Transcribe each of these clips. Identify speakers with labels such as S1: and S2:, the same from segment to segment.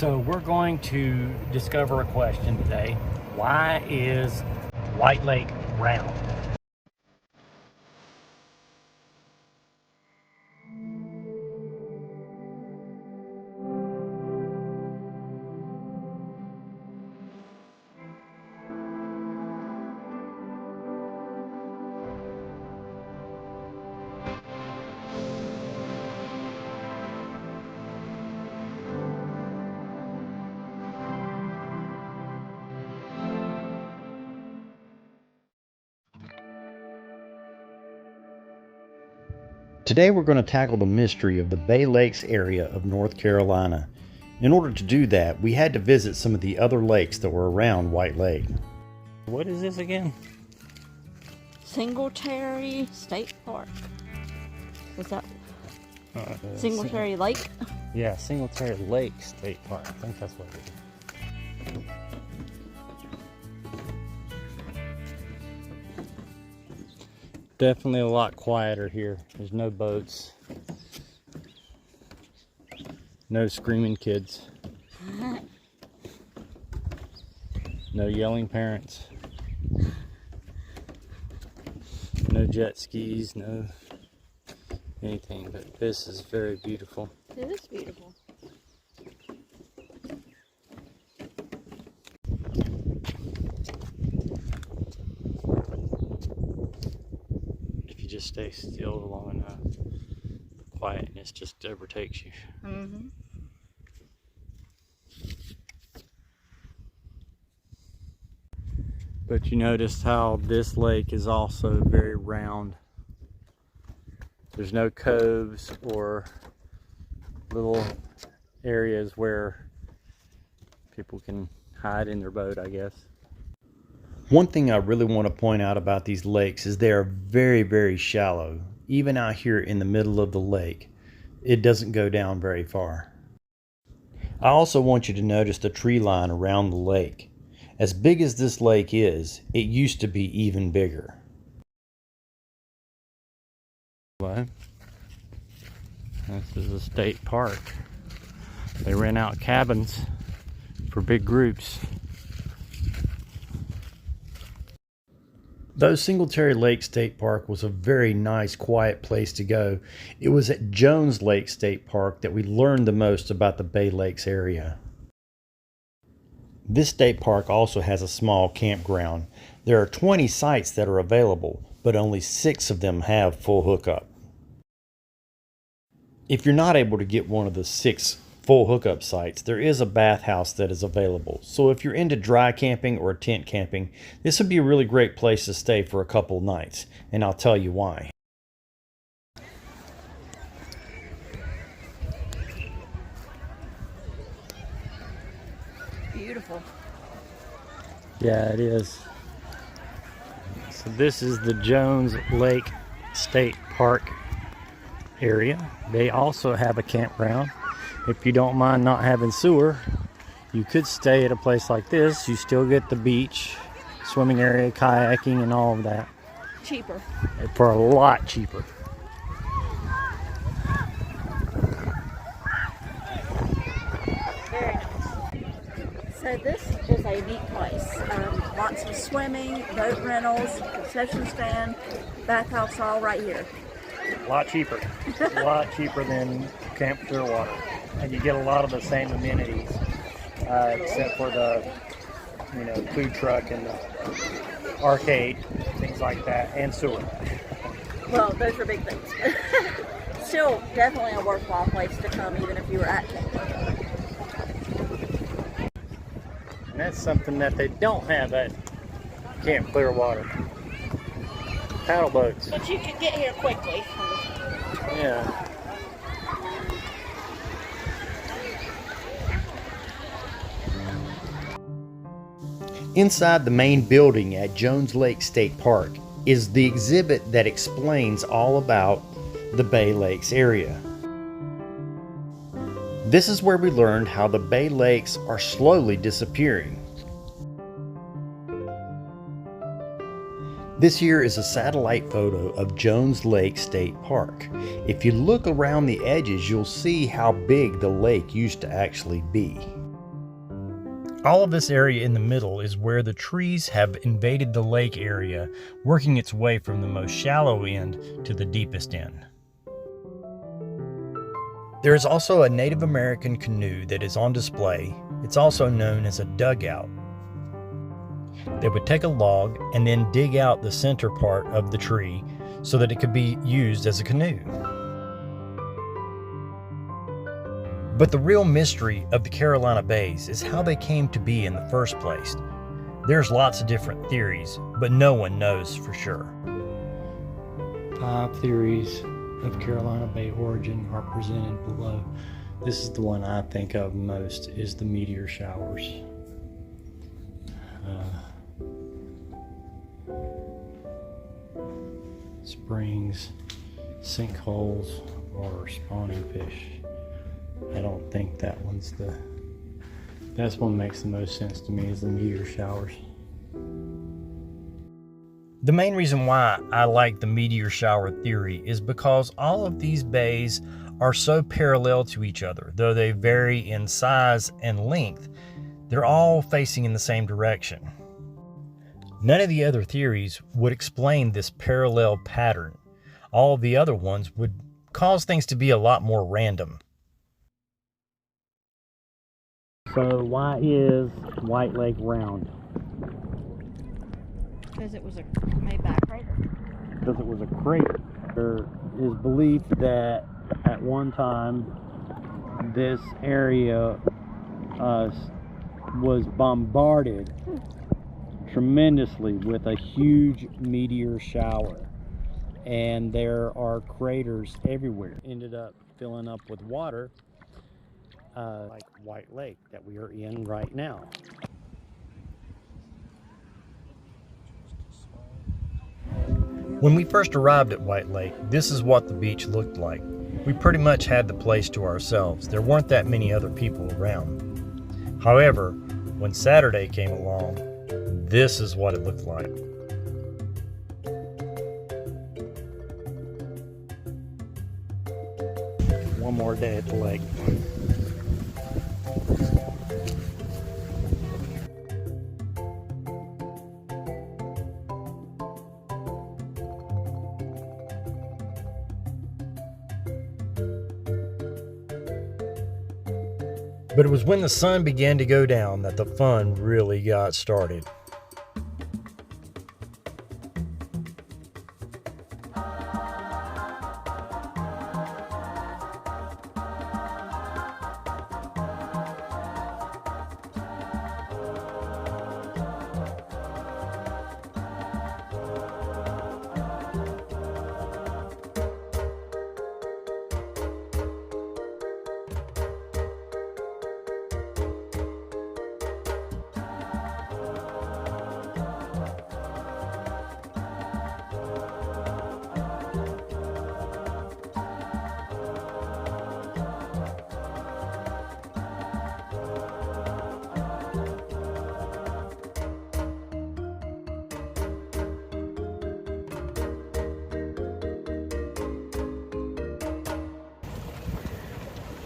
S1: So we're going to discover a question today. Why is White Lake round?
S2: Today we're going to tackle the mystery of the Bay Lakes area of North Carolina. In order to do that, we had to visit some of the other lakes that were around White Lake.
S1: What is this again?
S3: Singletary State Park. Is that Singletary Lake?
S1: Yeah, Singletary Lake State Park. I think that's what it is. Definitely a lot quieter here. There's no boats. No screaming kids. No yelling parents. No jet skis, no anything, but this is very beautiful.
S3: It is beautiful.
S1: If you just stay still long enough, quietness just overtakes you.
S3: Mm-hmm.
S1: But you notice how this lake is also very round. There's no coves or little areas where people can hide in their boat, I guess.
S2: One thing I really want to point out about these lakes is they are very, very shallow. Even out here in the middle of the lake, it doesn't go down very far. I also want you to notice the tree line around the lake. As big as this lake is, it used to be even bigger.
S1: What? This is a state park. They rent out cabins for big groups.
S2: Though Singletary Lake State Park was a very nice, quiet place to go, it was at Jones Lake State Park that we learned the most about the Bay Lakes area. This state park also has a small campground. There are 20 sites that are available, but only 6 of them have full hookup. If you're not able to get one of the 6 full hookup sites, there is a bathhouse that is available. So if you're into dry camping or tent camping, this would be a really great place to stay for a couple nights, and I'll tell you why.
S3: Beautiful.
S1: Yeah, it is. So this is the Jones Lake State Park area. They also have a campground. If you don't mind not having sewer, you could stay at a place like this. You still get the beach, swimming area, kayaking, and all of that.
S3: Cheaper.
S1: For a lot cheaper.
S3: Very nice. So this is a neat place. Lots of swimming, boat rentals, concession stand, bathhouse all right here.
S1: A lot cheaper. A lot cheaper than Camp Clearwater. And you get a lot of the same amenities, except for the, food truck and the arcade, things like that, and sewer.
S3: Well, those are big things. Still, definitely a worthwhile place to come, even if you were at Camp.
S1: And that's something that they don't have at Camp Clearwater. Paddle boats.
S3: But you can get here quickly.
S1: Yeah.
S2: Inside the main building at Jones Lake State Park is the exhibit that explains all about the Bay Lakes area. This is where we learned how the Bay Lakes are slowly disappearing. This here is a satellite photo of Jones Lake State Park. If you look around the edges, you'll see how big the lake used to actually be. All of this area in the middle is where the trees have invaded the lake area, working its way from the most shallow end to the deepest end. There is also a Native American canoe that is on display. It's also known as a dugout. They would take a log and then dig out the center part of the tree so that it could be used as a canoe. But the real mystery of the Carolina Bays is how they came to be in the first place. There's lots of different theories, but no one knows for sure.
S1: 5 theories of Carolina Bay origin are presented below. This is the one I think of most, is the meteor showers. Springs, sinkholes, or spawning fish. I don't think that one's the best one. Makes the most sense to me is the meteor showers.
S2: The main reason why I like the meteor shower theory is because all of these bays are so parallel to each other. Though they vary in size and length, they're all facing in the same direction. None of the other theories would explain this parallel pattern. All of the other ones would cause things to be a lot more random.
S1: So why is White Lake round?
S3: Because it was made by a crater.
S1: Because it was a crater. There is belief that at one time this area was bombarded tremendously with a huge meteor shower, and there are craters everywhere. Ended up filling up with water, like White Lake that we are in right now.
S2: When we first arrived at White Lake, this is what the beach looked like. We pretty much had the place to ourselves. There weren't that many other people around. However, when Saturday came along, this is what it looked like.
S1: One more day at the lake.
S2: But it was when the sun began to go down that the fun really got started.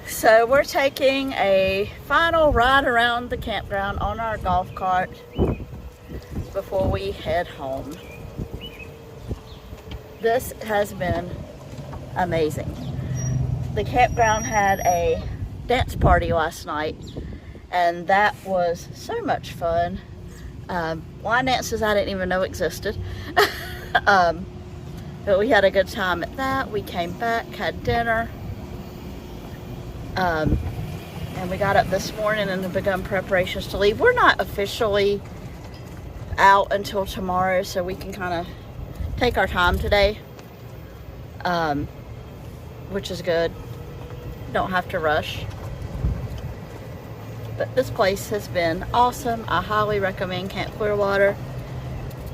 S3: So we're taking a final ride around the campground on our golf cart before we head home. This has been amazing. The campground had a dance party last night, and that was so much fun. Line dances I didn't even know existed. But we had a good time at that. We came back, had dinner. And we got up this morning and have begun preparations to leave. We're not officially out until tomorrow, so we can kind of take our time today, which is good. Don't have to rush. But this place has been awesome. I highly recommend Camp Clearwater.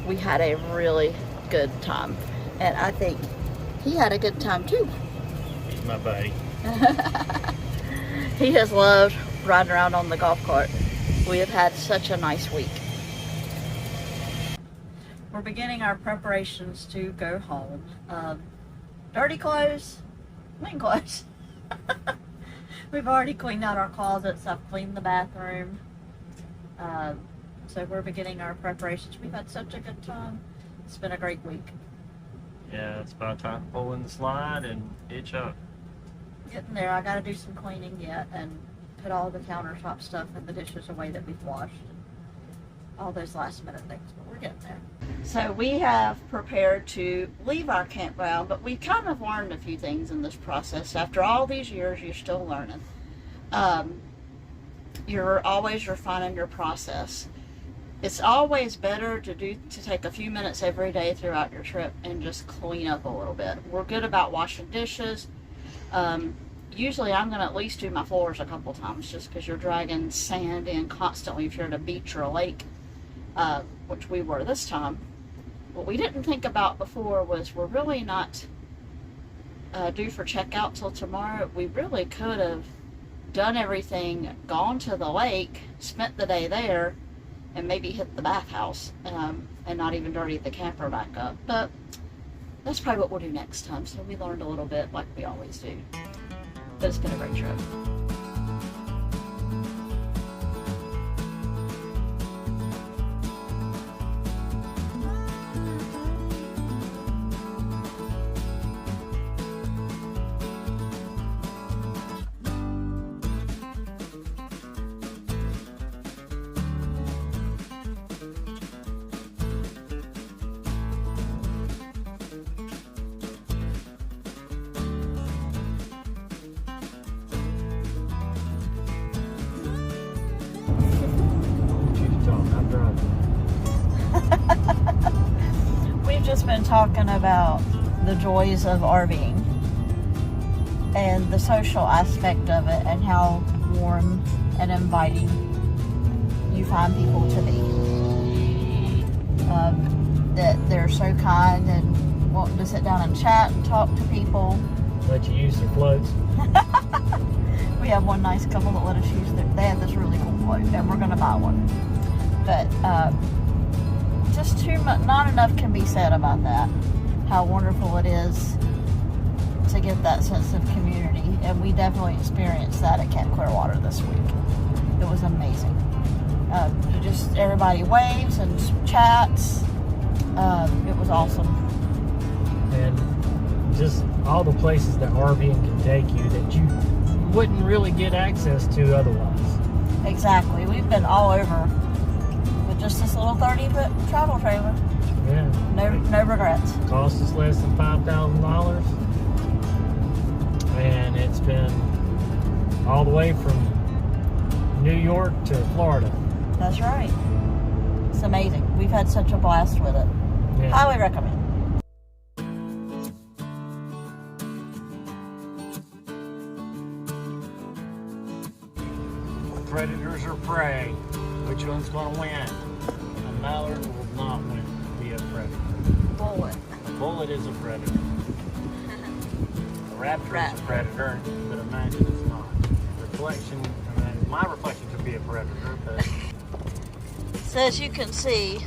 S3: We had a really good time, and I think he had a good time too.
S2: He's my buddy.
S3: He has loved riding around on the golf cart. We have had such a nice week. We're beginning our preparations to go home. Dirty clothes, clean clothes. We've already cleaned out our closets. I've cleaned the bathroom. So we're beginning our preparations. We've had such a good time. It's been a great week.
S1: Yeah, it's about time to pull in the slide and hitch up.
S3: Getting there. I got to do some cleaning yet and put all the countertop stuff and the dishes away that we've washed. All those last minute things, but we're getting there. So we have prepared to leave our campground, but we kind of learned a few things in this process. After all these years, you're still learning. You're always refining your process. It's always better to take a few minutes every day throughout your trip and just clean up a little bit. We're good about washing dishes. Usually I'm going to at least do my floors a couple times just because you're dragging sand in constantly if you're at a beach or a lake, which we were this time. What we didn't think about before was we're really not due for checkout till tomorrow. We really could have done everything, gone to the lake, spent the day there, and maybe hit the bathhouse and not even dirty the camper back up. But that's probably what we'll do next time. So we learned a little bit like we always do. But it's been a great trip. We've just been talking about the joys of RVing and the social aspect of it and how warm and inviting you find people to be. That they're so kind and wanting to sit down and chat and talk to people.
S1: Let you use their floats.
S3: We have one nice couple that let us use they have this really cool float and we're going to buy one. But just too much, not enough can be said about that. How wonderful it is to get that sense of community, and we definitely experienced that at Camp Clearwater this week. It was amazing. Everybody waves and chats. It was awesome.
S1: And just all the places that RVing can take you that you wouldn't really get access to otherwise.
S3: Exactly. We've been all over with just this little 30-foot travel trailer.
S1: Yeah.
S3: No regrets.
S1: Cost us less than $5,000. And it's been all the way from New York to Florida.
S3: That's right. It's amazing. We've had such a blast with it.
S1: Yeah.
S3: Highly recommend.
S1: Predators or prey, which one's going to win? A mallard will not be a predator.
S3: Bullet.
S1: A bullet is a predator. A raptor is a predator, but imagine it's not. Reflection, my reflection could be a predator, but...
S3: So as you can see,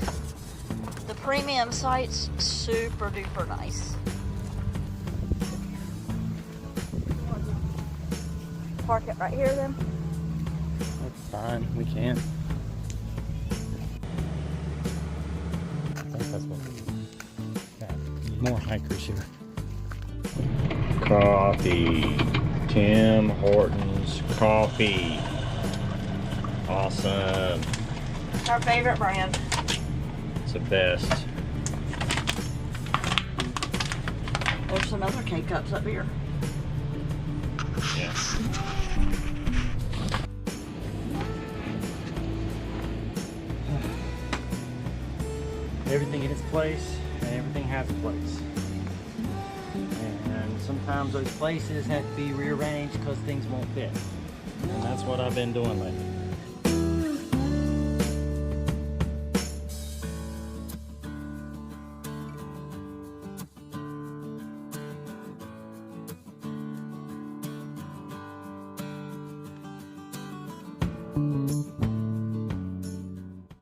S3: the premium site's super duper nice. Park it right here then.
S1: That's fine, we can. I think that's what we need. Got more hikers here.
S4: Coffee. Tim Hortons coffee. Awesome.
S3: Our favorite brand.
S4: It's the best.
S3: There's some other K-Cups up here.
S4: Yeah.
S1: Everything in its place, and everything has a place. And sometimes those places have to be rearranged because things won't fit. And that's what I've been doing lately.